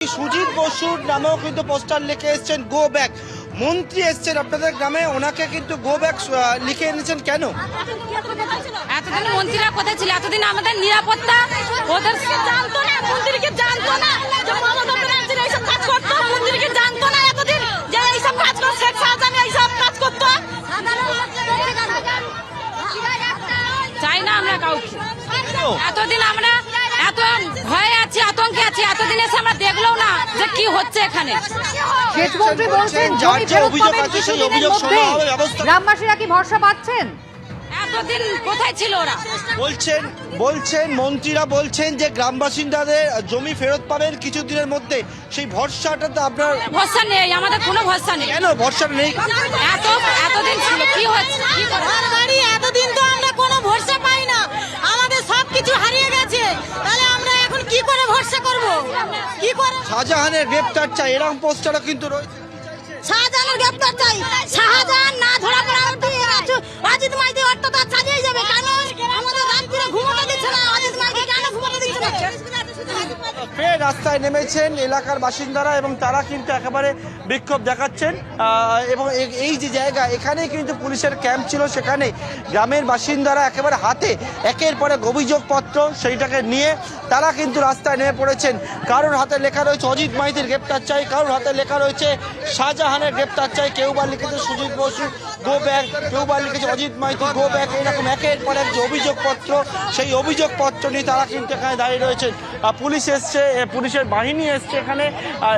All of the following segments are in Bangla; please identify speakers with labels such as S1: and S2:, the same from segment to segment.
S1: সুজিত বসুর নামেও কিন্তু পোস্টার লিখে এসছেন গো ব্যাক। মন্ত্রী এসছেন আপনাদের গ্রামে, ওনাকে কিন্তু গো ব্যাক লিখে এনেছেন কেন?
S2: এতদিন মন্ত্রীরা কোথায় ছিল? এতদিন আমাদের নিরাপত্তা ওদের জানতো না, মন্ত্রীকে জানতো না যে মমতা ব্যানার্জি এইসব কাজ করতো। মন্ত্রীকে জানতো না এতদিন যে এইসব কাজ করতো, শেখ শাহজাহান এইসব কাজ করতো। চাই না আমরা কাউকে। এতদিন আমরা এত ভয়ে আছি, আতঙ্কে আছি, এতদিন এসে আমরা দেখলেও না যে কি হচ্ছে এখানে।
S3: সেচমন্ত্রী বলছেন জমি ফেরত পাবেন কিছুদিনের মধ্যে। গ্রামবাসীরা কি ভরসা পাচ্ছেন?
S2: এতদিন কোথায় ছিল ওরা?
S1: বলছেন মন্ত্রীরা বলছেন যে গ্রামবাসিন্দাদের জমি ফেরত পাবেন কিছুদিনের মধ্যে। সেই ভরসাটা তো আপনার?
S2: ভরসা নেই, আমাদের কোনো ভরসা নেই।
S1: কেন ভরসা নেই?
S2: এতদিন ছিল কি হচ্ছে?
S4: এতদিন তো আমরা কোনো ভরসা পাই না, আমাদের সবকিছু হারিয়ে গেছে। তাহলে আমরা এখন কি করে ভরসা করব? কি করে?
S1: শাহজাহানের গ্রেপ্তার চাই, এরকম পোস্টারও কিন্তু রয়েছে।
S4: শাহজাহানের গ্রেপ্তার চাই। শাহজাহান না ধরা পড়া অজিত মাইতি অট্টতা চালিয়ে যাবে। কেন আমাদের রাত্রিরে ঘুমোতে দিচ্ছে না? অজিত মাইতি কেন ঘুমোতে দিচ্ছে না?
S1: ফের রাস্তায় নেমেছেন এলাকার বাসিন্দারা এবং তারা কিন্তু একেবারে বিক্ষোভ দেখাচ্ছেন। এবং এই যে জায়গা, এখানেই কিন্তু পুলিশের ক্যাম্প ছিল, সেখানে গ্রামের বাসিন্দারা একেবারে হাতে একের পর এক অভিযোগপত্র সেইটাকে নিয়ে তারা কিন্তু রাস্তায় নেমে পড়েছেন। কারোর হাতে লেখা রয়েছে অজিত মাইতির গ্রেপ্তার চাই, কারোর হাতে লেখা রয়েছে শাহজাহানের গ্রেপ্তার চাই, কেউ বা লিখেছে সুজিত বসু গো ব্যাক, কেউ বা লিখেছে অজিত মাইতি গো ব্যাক। এরকম একের পর এক যে অভিযোগপত্র, সেই অভিযোগপত্র নিয়ে তারা কিন্তু এখানে দাঁড়িয়ে রয়েছেন। পুলিশ এসছে, পুলিশের বাহিনী এসছে, এখানে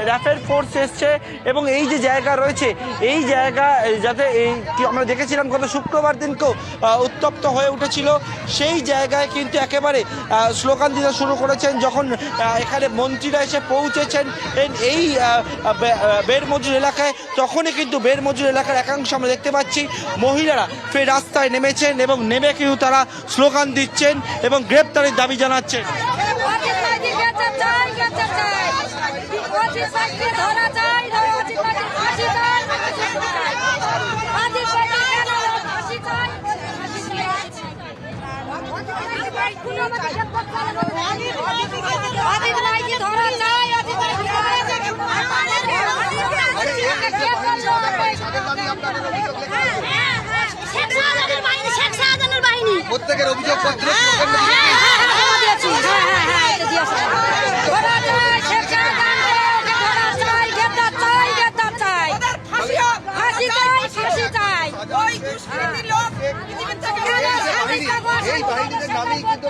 S1: র্যাপিড ফোর্স এসছে এবং এই যে জায়গা রয়েছে, এই জায়গা যাতে আমরা দেখেছিলাম গত শুক্রবার দিনকেও উত্তপ্ত হয়ে উঠেছিল, সেই জায়গায় কিন্তু একেবারে স্লোগান দিতে শুরু করেছেন যখন এখানে মন্ত্রীরা এসে পৌঁছেছেন এই বেড় মজুর এলাকায়। তখনই কিন্তু বেড় মজুর এলাকার একাংশ আমরা দেখতে পাচ্ছি মহিলারা ফের রাস্তায় নেমেছেন এবং নেমে কিন্তু তারা স্লোগান দিচ্ছেন এবং গ্রেপ্তারের দাবি জানাচ্ছেন।
S5: প্রত্যেকের অভিযোগপত্র এই বাহিনীদের নামেই কিন্তু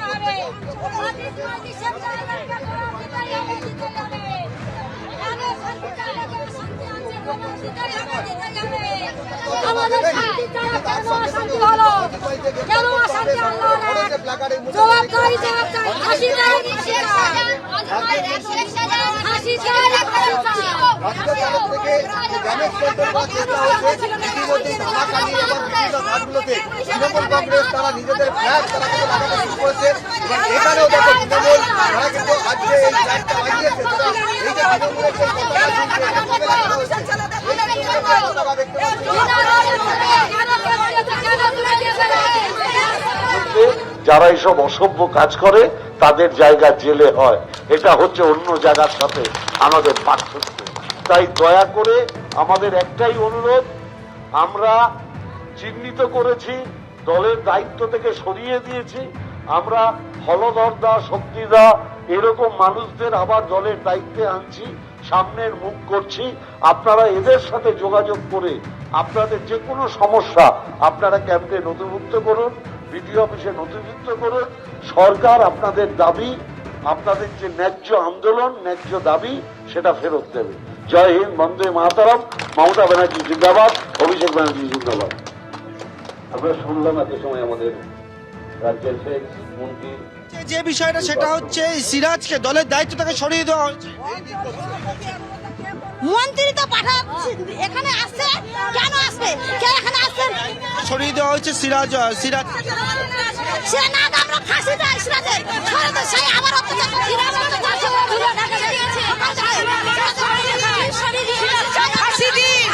S5: তৃণমূল কংগ্রেস তারা নিজেদের ফ্ল্যাগ তারা কিন্তু লাগাতে শুরু করেছে এবং এখানেও দেখো তৃণমূল তারা কিন্তু আজকে এই ফ্ল্যাগটা লাগিয়েছে। এই যে তৃণমূলের যে
S6: যারা এইসব অসভ্য কাজ করে তাদের জায়গা জেলে হয়, এটা হচ্ছে অন্য জায়গার সাথে আমাদের পার্থক্য। তাই দয়া করে আমাদের একটাই অনুরোধ, আমরা চিহ্নিত করেছি, দলের দায়িত্ব থেকে সরিয়ে দিয়েছি, আমরা হলধরদা শক্তিদা এরকম মানুষদের আবার দলের দায়িত্বে আনছি, সামনের মুখ করছি। আপনারা এদের সাথে যোগাযোগ করে আপনাদের যে কোনো সমস্যা আপনারা ক্যাম্পে নথিভুক্ত করুন, বিডিও অফিসে নথিভুক্ত করুন। সরকার আপনাদের দাবি, আপনাদের যে ন্যায্য আন্দোলন, ন্যায্য দাবি সেটা ফেরত দেবে। জয় হিন্দ, বন্দে মাতরম। মমতা ব্যানার্জি জিন্দাবাদ, অভিষেক ব্যানার্জি জিন্দাবাদ। আমরা শুনলাম এত সময় আমাদের রাজ্যের মন্ত্রী
S1: যে বিষয়টা সেটা হচ্ছে সিরাজকে দলের দায়িত্ব থেকে সরিয়ে দেওয়া হয়েছে।
S4: মন্ত্রী তো এখানে আসছে, কেন আসবে? কে এখানে আসছেন?
S1: সরিয়ে দেওয়া হয়েছে সিরাজ।
S4: সে না আমরা ফাঁসি দেয় সিরাজের, সেই আবার ফাঁসি দিন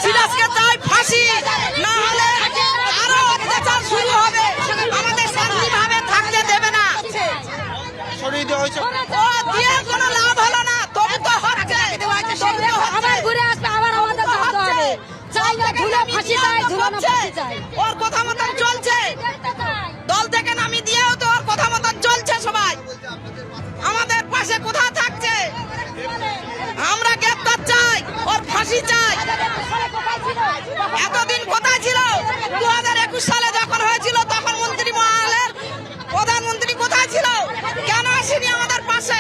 S4: সিরাজকে, তাই ফাঁসি না হলে আরো অত্যাচার শুরু হবে, আমাদের শান্তিভাবে থাকতে দেবে না।
S1: সরিয়ে দেওয়া হয়েছে,
S4: দিয়ে কোনো লাভ হলো না, তবু তো
S3: ফাঁসি চাই, ঝুলানো ফাঁসি চাই।
S7: ওর কথা মতন চলছে, দল থেকে নামিয়ে দিয়েও তো ওর কথা মতন চলছে সবাই। আমাদের পাশে কোথায় থাকছে? আমরা গ্রেপ্তার চাই, ওর ফাঁসি চাই। এতদিন কোথায় ছিল? 2021 সালে যখন হয়েছিল তখন মন্ত্রী মহলের প্রধানমন্ত্রী কোথায় ছিল? কেন আসেনি আমাদের পাশে?